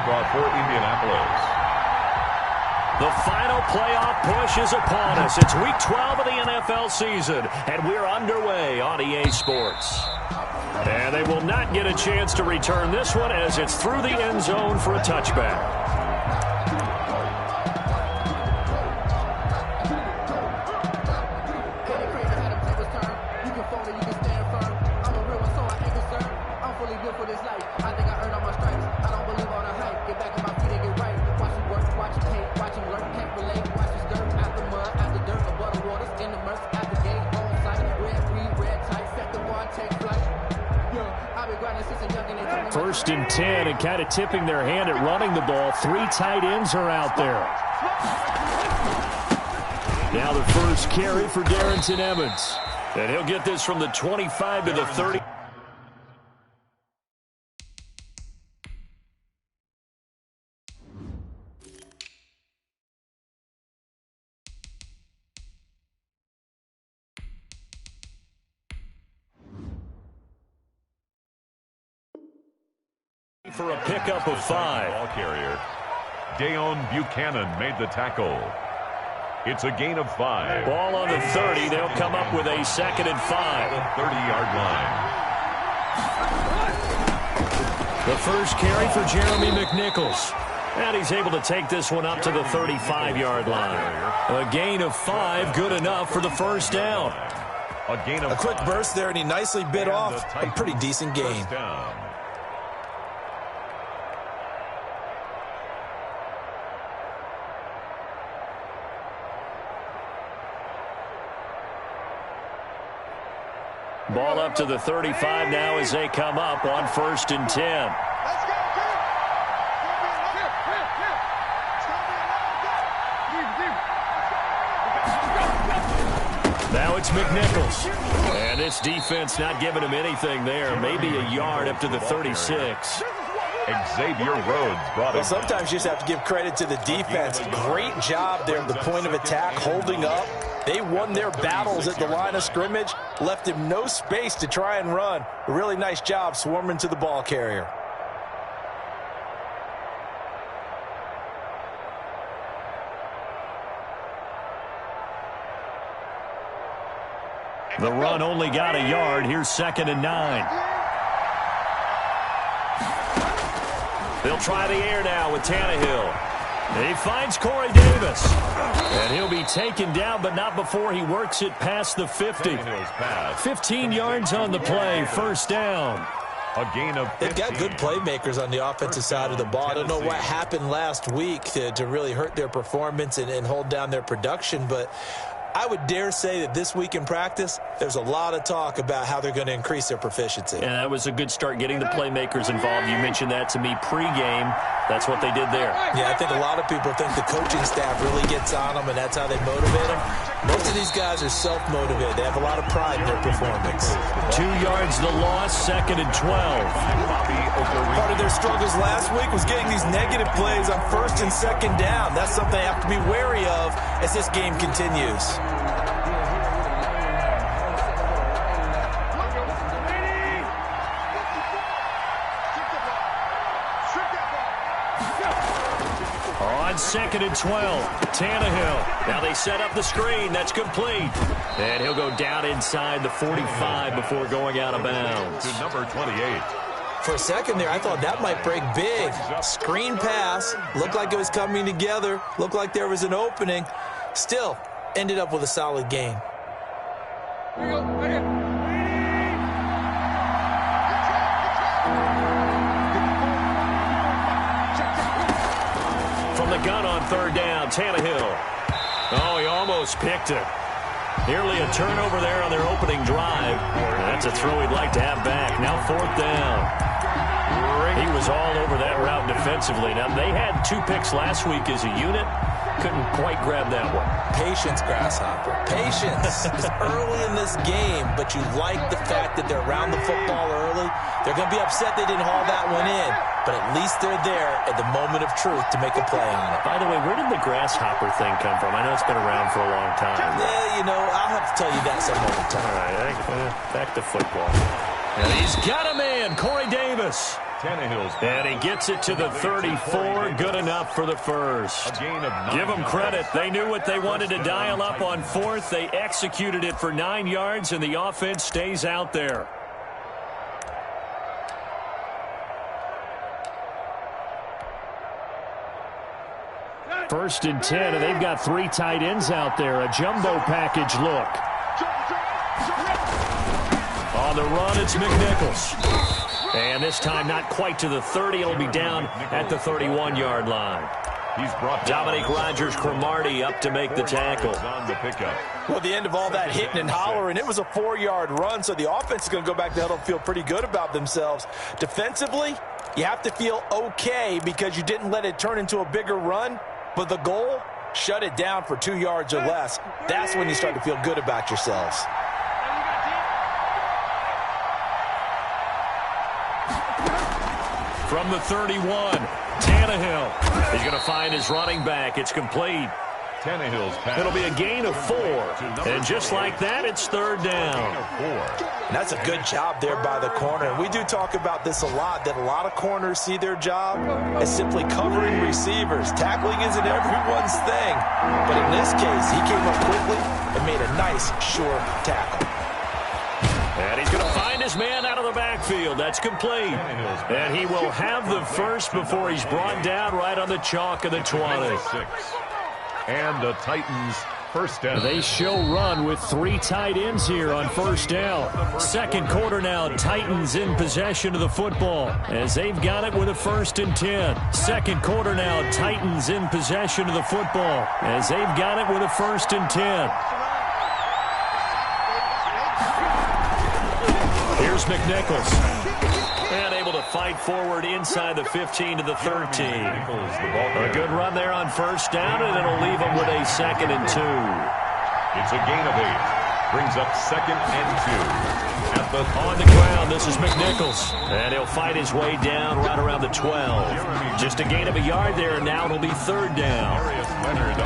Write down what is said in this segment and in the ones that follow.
draw for Indianapolis. The final playoff push is upon us. It's Week 12 of the NFL season, and we're underway on EA Sports. And they will not get a chance to return this one as it's through the end zone for a touchback. First and 10, and kind of tipping their hand at running the ball. 3 tight ends are out there. Now the first carry for Darrington Evans. And he'll get this from the 25 to the 30. For a pickup of 5. Ball carrier. Dayon Buchanan made the tackle. It's a gain of 5. Ball on the 30. They'll come up with a 2nd and 5. The 30-yard line. The first carry for Jeremy McNichols. And he's able to take this one up to the 35-yard line. A gain of 5, good enough for the first down. A quick burst there, and he nicely bit off a pretty decent gain. Ball up to the 35 now as they come up on 1st and 10. Now it's McNichols. And this defense not giving him anything there. Maybe a yard up to the 36. Xavier Rhodes brought it. Well, sometimes you just have to give credit to the defense. Great job there at the point of attack, holding up. They won their battles at the line of scrimmage, left him no space to try and run. A really nice job swarming to the ball carrier. The run only got a yard. Here's 2nd and 9. They'll try the air now with Tannehill. He finds Corey Davis. And he'll be taken down, but not before he works it past the 50. 15 yards on the play, 1st down. A gain of 15. They've got good playmakers on the offensive side of the ball. I don't know what happened last week to really hurt their performance and hold down their production, but I would dare say that this week in practice, there's a lot of talk about how they're going to increase their proficiency. And that was a good start getting the playmakers involved. You mentioned that to me pregame. That's what they did there. Yeah, I think a lot of people think the coaching staff really gets on them, and that's how they motivate them. Most of these guys are self-motivated. They have a lot of pride in their performance. 2 yards the loss, 2nd and 12. Part of their struggles last week was getting these negative plays on 1st and 2nd down. That's something they have to be wary of as this game continues. On 2nd and 12, Tannehill. Now they set up the screen. That's complete. And he'll go down inside the 45 before going out of bounds. To number 28. For a second there, I thought that might break big. Screen pass. Looked like it was coming together. Looked like there was an opening. Still, ended up with a solid gain. From the gun on 3rd down, Tannehill. Oh, he almost picked it. Nearly a turnover there on their opening drive. That's a throw he'd like to have back. Now 4th down. He was all over that route defensively. Now, they had 2 picks last week as a unit. Couldn't quite grab that one. Patience, Grasshopper. Patience. It's early in this game, but you like the fact that they're around the football early. They're going to be upset they didn't haul that one in, but at least they're there at the moment of truth to make a play on it. By the way, where did the grasshopper thing come from? I know it's been around for a long time. Yeah, you know, I'll have to tell you that some other time. All right, back to football. And he's got a man, Corey Davis. And he gets it to the 34. Good enough for the first. Give them credit. They knew what they wanted to dial up on fourth. They executed it for 9 yards, and the offense stays out there. First and 10, and they've got 3 tight ends out there. A jumbo package look. On the run, it's McNichols. And this time not quite to the 30. It'll be down at the 31-yard line. He's brought Dominique Rodgers-Cromartie up to make the tackle. Well, the end of all that hitting and hollering, it was a 4-yard run, so the offense is going to go back to huddle and feel pretty good about themselves. Defensively, you have to feel okay because you didn't let it turn into a bigger run. But the goal, shut it down for 2 yards or less. That's when you start to feel good about yourselves. From the 31, Tannehill. He's going to find his running back. It's complete. Tannehill's pass. It'll be a gain of 4. And just like that, it's third down. And that's a good job there by the corner. And we do talk about this a lot, that a lot of corners see their job as simply covering receivers. Tackling isn't everyone's thing. But in this case, he came up quickly and made a nice, sure tackle. And he's going to find his man out of the backfield. That's complete. And he will have the first before he's brought down right on the chalk of the 20. And the Titans first down. They show run with 3 tight ends here on first down. Second quarter now, Titans in possession of the football as they've got it with a 1st and 10. Second quarter now, Titans in possession of the football as they've got it with a 1st and 10. Here's McNichols. And able to fight forward inside the 15 to the 13. A good run there on first down, and it'll leave them with a 2nd and 2. It's a gain of 8. Brings up 2nd and 2. On the ground, this is McNichols. And he'll fight his way down right around the 12. Just a gain of a yard there, and now it'll be 3rd down.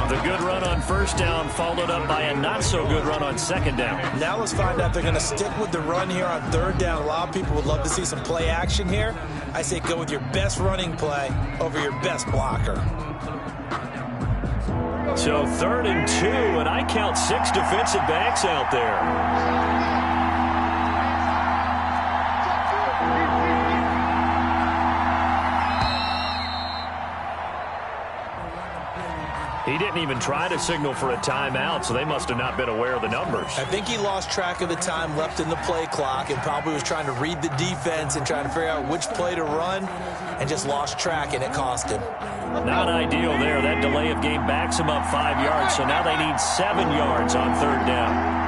The good run on first down followed up by a not-so-good run on 2nd down. Now let's find out if they're going to stick with the run here on 3rd down. A lot of people would love to see some play action here. I say go with your best running play over your best blocker. So 3rd and 2, and I count 6 defensive backs out there. He didn't even try to signal for a timeout, so they must have not been aware of the numbers. I think he lost track of the time left in the play clock and probably was trying to read the defense and trying to figure out which play to run and just lost track, and it cost him. Not ideal there. That delay of game backs him up 5 yards, so now they need 7 yards on 3rd down.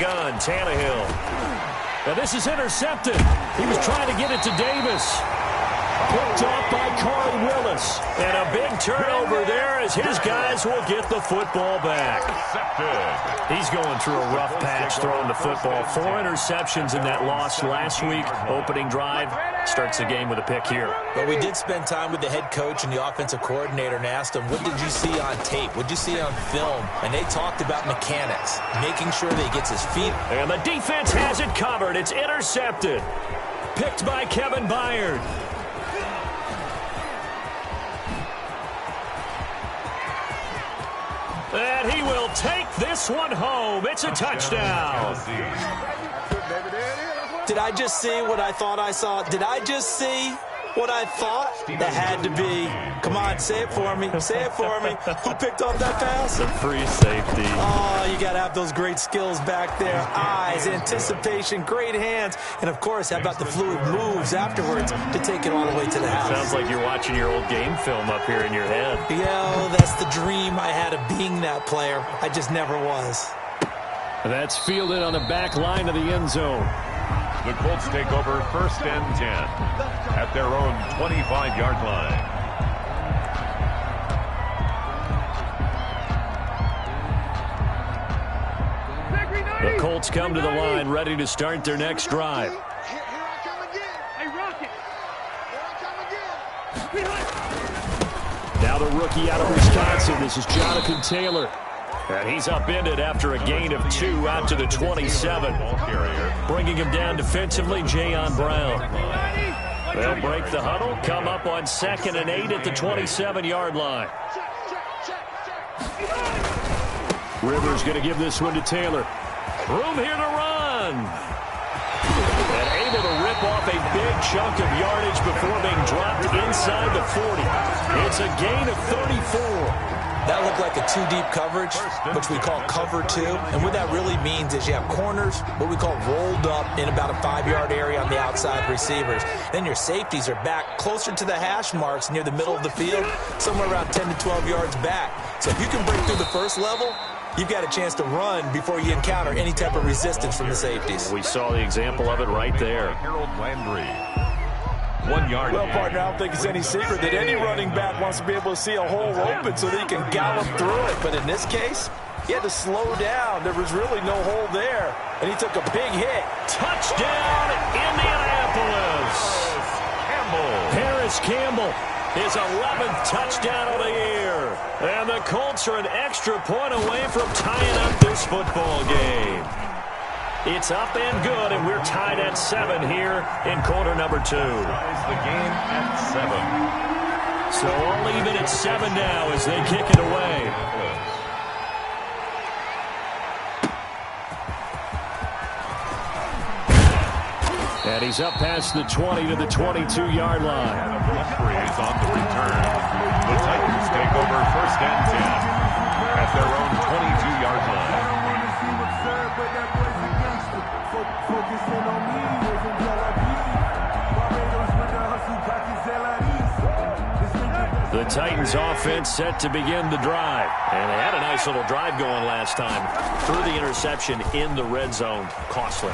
Gun, Tannehill. Now this is intercepted. He was trying to get it to Davis. Picked off by Corey Willis. And a big turnover there as his guys will get the football back. He's going through a rough patch throwing the football. 4 interceptions in that loss last week. Opening drive starts the game with a pick here. But we did spend time with the head coach and the offensive coordinator and asked them, what did you see on tape? What did you see on film? And they talked about mechanics, making sure that he gets his feet. And the defense has it covered. It's intercepted. Picked by Kevin Byard. And he will take this one home. It's a touchdown. Did I just see what I thought I saw? Did I just see what I thought? That had to be. Come on, say it for me. Say it for me. Who picked off that pass? The free safety. Oh, you got to have those great skills back there. Eyes, anticipation, great hands. And, of course, how about the fluid moves afterwards to take it all the way to the house? Sounds like you're watching your old game film up here in your head. Yeah, that's the dream I had of being that player. I just never was. That's fielded on the back line of the end zone. The Colts take over 1st and 10 at their own 25-yard line. The Colts come to the line ready to start their next drive. Here I come again. Hey, Rocket. Here I come again. Now the rookie out of Wisconsin. This is Jonathan Taylor. And he's upended after a gain of 2 out to the 27. Bringing him down defensively, Jayon Brown. They'll break the huddle, come up on 2nd and 8 at the 27-yard line. Rivers going to give this one to Taylor. Room here to run. And able to rip off a big chunk of yardage before being dropped inside the 40. It's a gain of 34. That looked like a two-deep coverage, which we call cover two. And what that really means is you have corners, what we call rolled up in about a 5-yard area on the outside receivers. Then your safeties are back closer to the hash marks near the middle of the field, somewhere around 10 to 12 yards back. So if you can break through the first level, you've got a chance to run before you encounter any type of resistance from the safeties. We saw the example of it right there. Harold Landry. 1 yard. Well, partner, I don't think it's any secret that any running back wants to be able to see a hole open so that he can gallop through it. But in this case, he had to slow down. There was really no hole there, and he took a big hit. Touchdown, Indianapolis! Paris Campbell, his 11th touchdown of the year. And the Colts are an extra point away from tying up this football game. It's up and good, and we're tied at 7 here in quarter number 2. Ties the game at 7. So all even at 7 now as they kick it away. And he's up past the 20 to the 22-yard line. Humphreys on the return. The Titans take over 1st and 10 at their own 22-yard line. The Titans offense set to begin the drive. And they had a nice little drive going last time. Threw the interception in the red zone. Costly.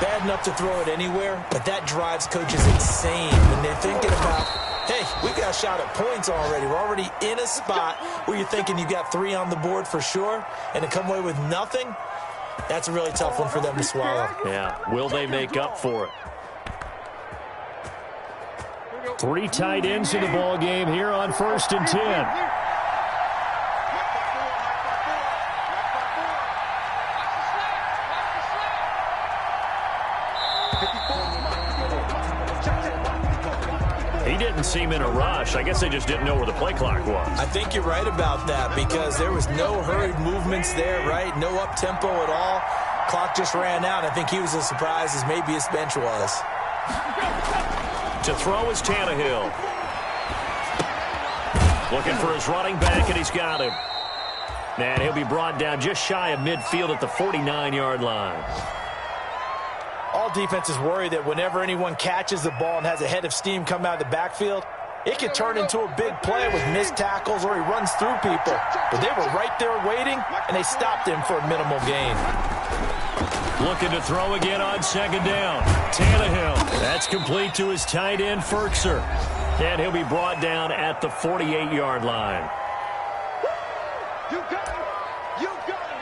Bad enough to throw it anywhere, but that drives coaches insane when they're thinking about, hey, we got a shot at points already. We're already in a spot where you're thinking you got 3 on the board for sure, and to come away with nothing, that's a really tough one for them to swallow. Yeah, will they make up for it? 3 tight ends in the ball game here on 1st and 10. He didn't seem in a rush. I guess they just didn't know where the play clock was. I think you're right about that because there was no hurried movements there, right? No up-tempo at all. Clock just ran out. I think he was as surprised as maybe his bench was. To throw is Tannehill. Looking for his running back, and he's got him. And he'll be brought down just shy of midfield at the 49-yard line. All defenses worry that whenever anyone catches the ball and has a head of steam come out of the backfield, it could turn into a big play with missed tackles or he runs through people. But they were right there waiting, and they stopped him for a minimal gain. Looking to throw again on 2nd down. Tannehill. That's complete to his tight end, Ferkser. And he'll be brought down at the 48-yard line. You got it! You got it!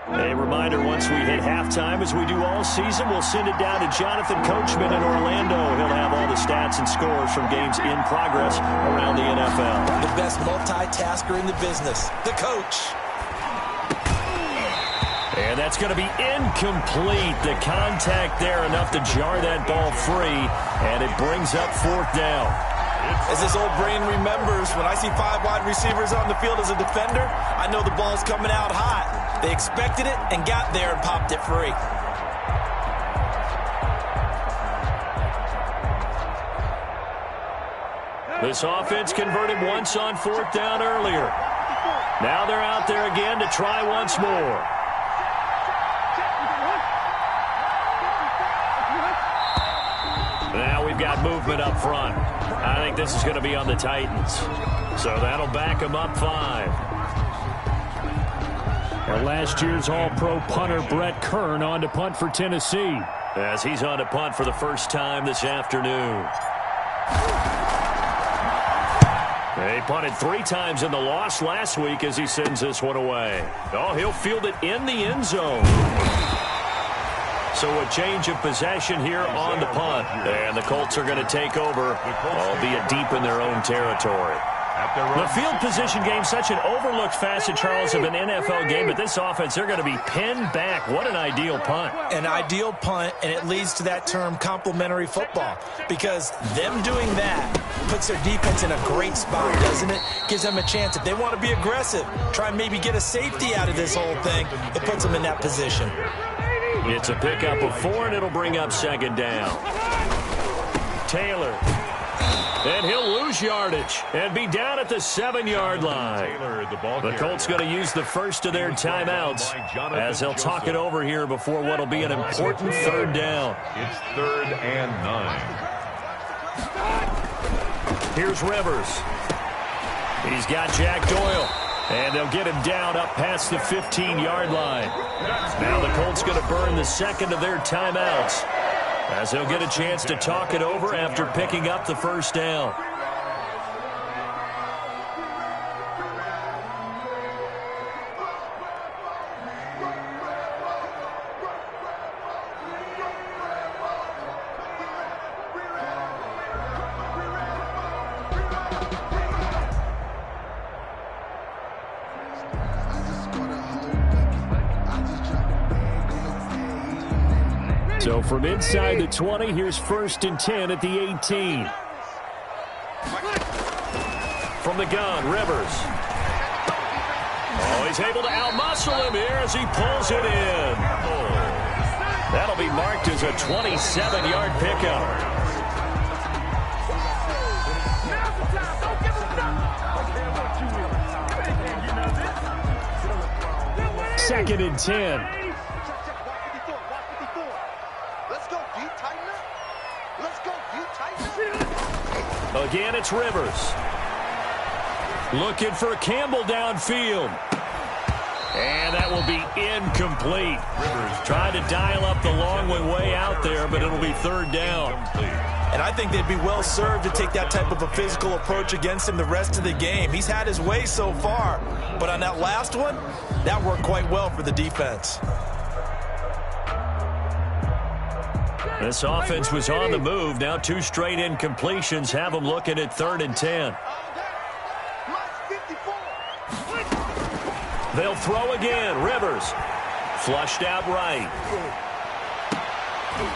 A reminder, once we hit halftime, as we do all season, we'll send it down to Jonathan Coachman in Orlando. He'll have all the stats and scores from games in progress around the NFL. The best multitasker in the business, the coach. And that's going to be incomplete. The contact there enough to jar that ball free, and it brings up 4th down. As this old brain remembers, when I see 5 wide receivers on the field as a defender, I know the ball's coming out hot. They expected it and got there and popped it free. This offense converted once on 4th down earlier. Now they're out there again to try once more. Now we've got movement up front. I think this is going to be on the Titans. So that'll back them up 5. And last year's All-Pro punter Brett Kern on to punt for Tennessee. As he's on to punt for the first time this afternoon. He punted 3 times in the loss last week as he sends this one away. Oh, he'll field it in the end zone. So a change of possession here on the punt. And the Colts are going to take over, albeit deep in their own territory. The field position game, such an overlooked facet, Charles, of an NFL game, but this offense, they're going to be pinned back. What an ideal punt. An ideal punt, and it leads to that term complementary football, because them doing that puts their defense in a great spot, doesn't it? Gives them a chance. If they want to be aggressive, try and maybe get a safety out of this whole thing, it puts them in that position. It's a pickup of 4, and it'll bring up 2nd down. Taylor. And he'll lose yardage and be down at the 7-yard line. The Colts going to use the first of their timeouts as they'll talk it over here before what will be an important 3rd down. It's 3rd and 9. Here's Rivers. He's got Jack Doyle. And they'll get him down up past the 15-yard line. Now the Colts going to burn the 2nd of their timeouts as they'll get a chance to talk it over after picking up the 1st down. So from inside the 20, here's 1st and 10 at the 18. From the gun, Rivers. Oh, he's able to outmuscle him here as he pulls it in. That'll be marked as a 27-yard pickup. Second and 10. Again, it's Rivers. Looking for Campbell downfield. And that will be incomplete. Rivers trying to dial up the long way out there, but it'll be 3rd down. And I think they'd be well served to take that type of a physical approach against him the rest of the game. He's had his way so far, but on that last one, that worked quite well for the defense. This offense was on the move. Now 2 straight incompletions have them looking at 3rd and 10. They'll throw again. Rivers flushed out right.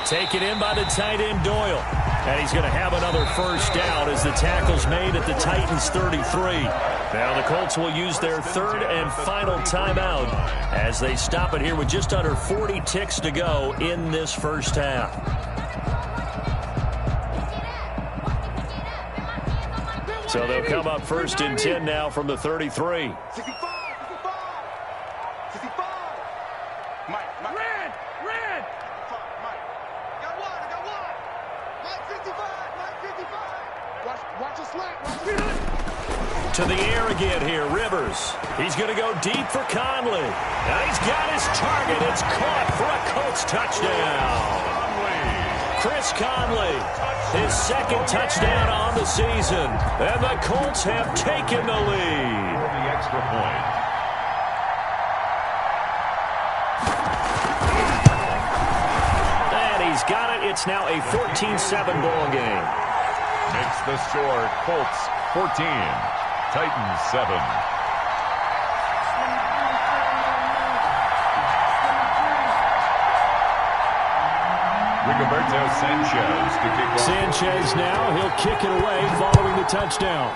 Taken in by the tight end Doyle. And he's going to have another 1st down as the tackle's made at the Titans' 33. Now the Colts will use their 3rd and final timeout as they stop it here with just under 40 ticks to go in this 1st half. So they'll come up 1st and 10 now from the 33. To the air again here, Rivers. He's going to go deep for Conley. Now he's got his target. It's caught for a Colts touchdown. Chris Conley, his 2nd touchdown on the season. And the Colts have taken the lead. For the extra point. And he's got it. It's now a 14-7 ball game. Makes the score Colts 14. Titans 7. Rigoberto Sanchez to kick off. Sanchez now, he'll kick it away following the touchdown.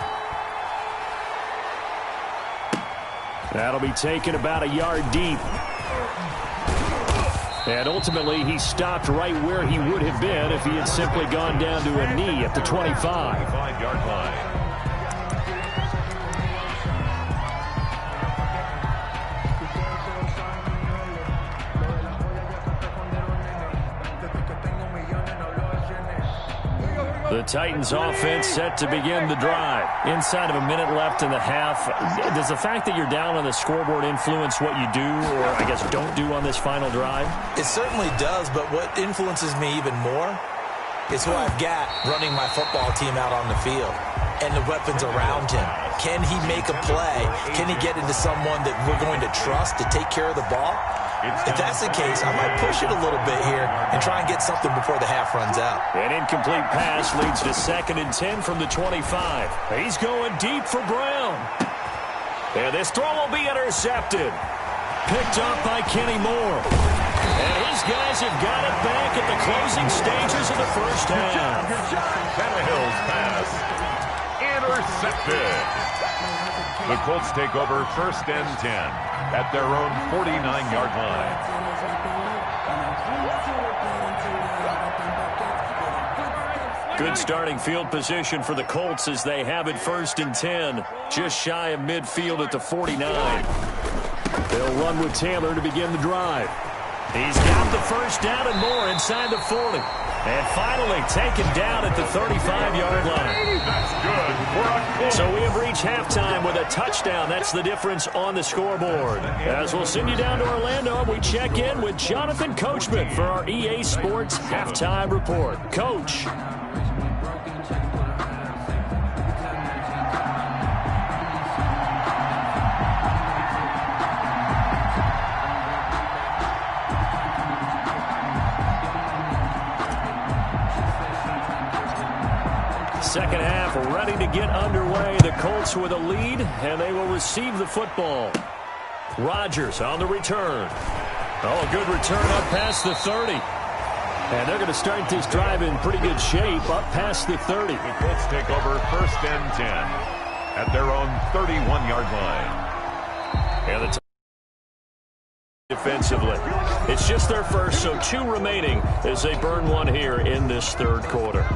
That'll be taken about a yard deep. And ultimately, he stopped right where he would have been if he had simply gone down to a knee at the 25. 25-yard line. The Titans offense set to begin the drive. Inside of a minute left in the half. Does the fact that you're down on the scoreboard influence what you do, or I guess don't do on this final drive? It certainly does, but what influences me even more is who I've got running my football team out on the field and the weapons around him. Can he make a play? Can he get into someone that we're going to trust to take care of the ball? If that's the case, I might push it a little bit here and try and get something before the half runs out. An incomplete pass leads to 2nd and 10 from the 25. He's going deep for Brown. And this throw will be intercepted. Picked up by Kenny Moore. And his guys have got it back at the closing stages of the first half. Tannehill's pass intercepted. The Colts take over 1st and 10 at their own 49-yard line. Good starting field position for the Colts as they have it 1st and 10, just shy of midfield at the 49. They'll run with Taylor to begin the drive. He's got the first down and more inside the 40. And finally taken down at the 35-yard line. That's good for a Colts. So we have reached halftime with a touchdown. That's the difference on the scoreboard. As we'll send you down to Orlando, we check in with Jonathan Coachman for our EA Sports Halftime Report. Coach. Second half ready to get underway. The Colts with a lead, and they will receive the football. Rodgers on the return. Oh, a good return up past the 30. And they're going to start this drive in pretty good shape up past the 30. The Colts take over 1st and 10 at their own 31-yard line. And the defensively. It's just their first, so 2 remaining as they burn one here in this 3rd quarter.